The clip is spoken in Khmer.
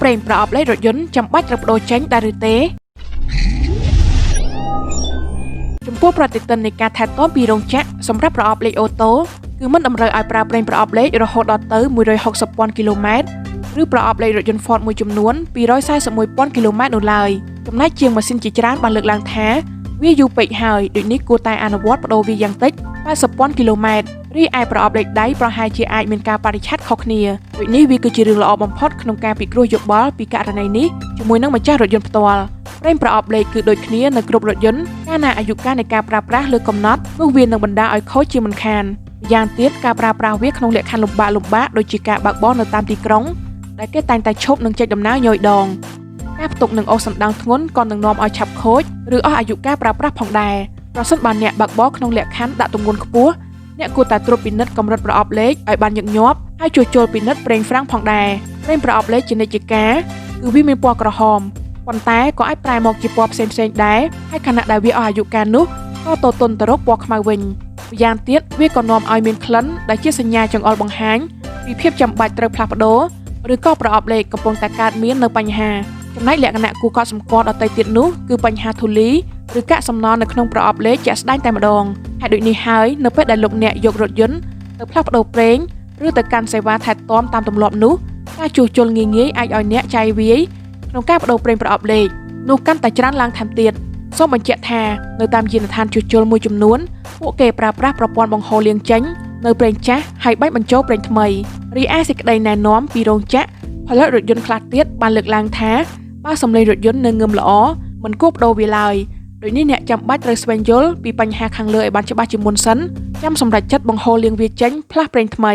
ប្រេងប្រអប់លេខរថយន្តចាំបាច់ត្រូវបដូរចេញដែរឬទេចំពោះប្រតិទិននៃការថែទាំពីរោងចក្រសម្រាប់ប្រអប់លេខអូតូគឺមិនតម្រូវឲ្យប្រើប្រេងប្រអប់លេខរហូតដល់ទៅ 160,000 គីឡូម៉ែត្រឬប្រអប់លេខរថយន្ត Ford មួយចំនួន 241,000 គីឡូម៉ែត្រនោះឡើយចំណែកជាងម៉ាស៊ីនជាច្រើនបានលើកឡើងថាវាយូរពេកហើយដូចនេះគួរតែអនុវត្តបដូរវាយ៉ាងតិច 80,000 គីឡូម៉ែត្ររីឯប្រអប់លេខដៃប្រហែលជាអាចមានការបរិច្ឆេទខុសគ្នាដូចនេះវាគឺជារឿងល្អបំផុតក្នុងការពិគ្រោះយោបល់ពីករណីនេះជាមួយនឹងម្ចាស់រថយន្តផ្ទាល់ប្រេងប្រអប់លេខគឺដូចគ្នានៅគ្រប់រថយន្តកាលណាអាយុកាលនៃការប្រើប្រាស់លើកំណត់នោះវានឹងបណ្ដាលឲ្យខូចជាមិនខានម្យ៉ាងទៀតការប្រើប្រាស់វាក្នុងលក្ខខណ្ឌលំបាកដូចជាការបើកបរនៅតាមទីក្រុងដែលគេតែងតែឈប់នឹងចេញដំណើរញយដងការផ្ទុកនឹងអូសសម្ដៅធ្ងន់ក៏នឹងនាំឲ្យឆាប់ខូចឬអស់អាយុកាលប្រើប្រាស់ផងដែរប្រសិនបើអ្នកបើកបរក្នុងលក្ខខណ្ឌដាក់ទម្ងន់ខ្ពស់អ្នកគួរតែត្រួតពិនិត្យកម្រិតប្រអប់លេខឲ្យបានញឹកញាប់ហើយជួសជុលពិនិត្យប្រេងហ្វ្រាំងផងដែរប្រេងប្រអប់លេខជានិច្ចកាលគឺវាមានពណ៌ក្រហមប៉ុន្តែក៏អាចប្រែមកជាពណ៌ផ្សេងៗដែរហើយខណៈដែលវាអស់អាយុកាលនោះក៏ទទន់ទៅរកពណ៌ខ្មៅវិញម្យ៉ាងទៀតវាក៏នាំឲ្យមានក្លិនដែលជាសញ្ញាចង្អុលបង្ហាញពីភាពចាំបាច់ត្រូវផ្លាស់ប្ដូរឬក៏ប្រអប់លេខកំពុងតែកើតមាននៅបញ្ហាចំណែកលក្ខណៈគួរកត់សម្គាល់ដទៃទៀតនោះគឺបញ្ហាធូលីឬកាកសំណល់នៅក្នុងប្រអប់លេខជាក់ស្ដែងតែម្ដងហើយដូចនេះហើយនៅពេលដែលលោកអ្នកយករថយន្តទៅផ្លាស់ប្ដូរប្រេងឬទៅកាន់សេវាថែទាំតាមទម្លាប់នោះការជួសជុលងាយៗអាចឲ្យអ្នកចាយវាយក្នុងការបដូរប្រេងប្រអប់លេខនោះកាន់តែច្រើនឡើងថែមទៀតសូមបញ្ជាក់ថានៅតាមយានដ្ឋានជួសជុលមួយចំនួនពួកគេប្រើប្រាស់ប្រព័ន្ធបង្ហូរលាងចេញនៅប្រេងចាស់ហើយបាញ់បញ្ចូលប្រេងថ្មីរីឯសេចក្តីណែនាំពីរោងចក្រផលិតរថយន្តខ្លះទៀតបានលើកឡើងថាបើសំឡេងរថយន្តនៅងឹមល្អមិនគួរបដូរវាឡើយដូចនេះអ្នកចាំបាច់ត្រូវស្វែងយល់ពីបញ្ហាខាងលើឲ្យបានច្បាស់ជាមុនសិនចាំសម្រេចចិត្តបង្ហូរលាងវាចេញផ្លាស់ប្រេងថ្មី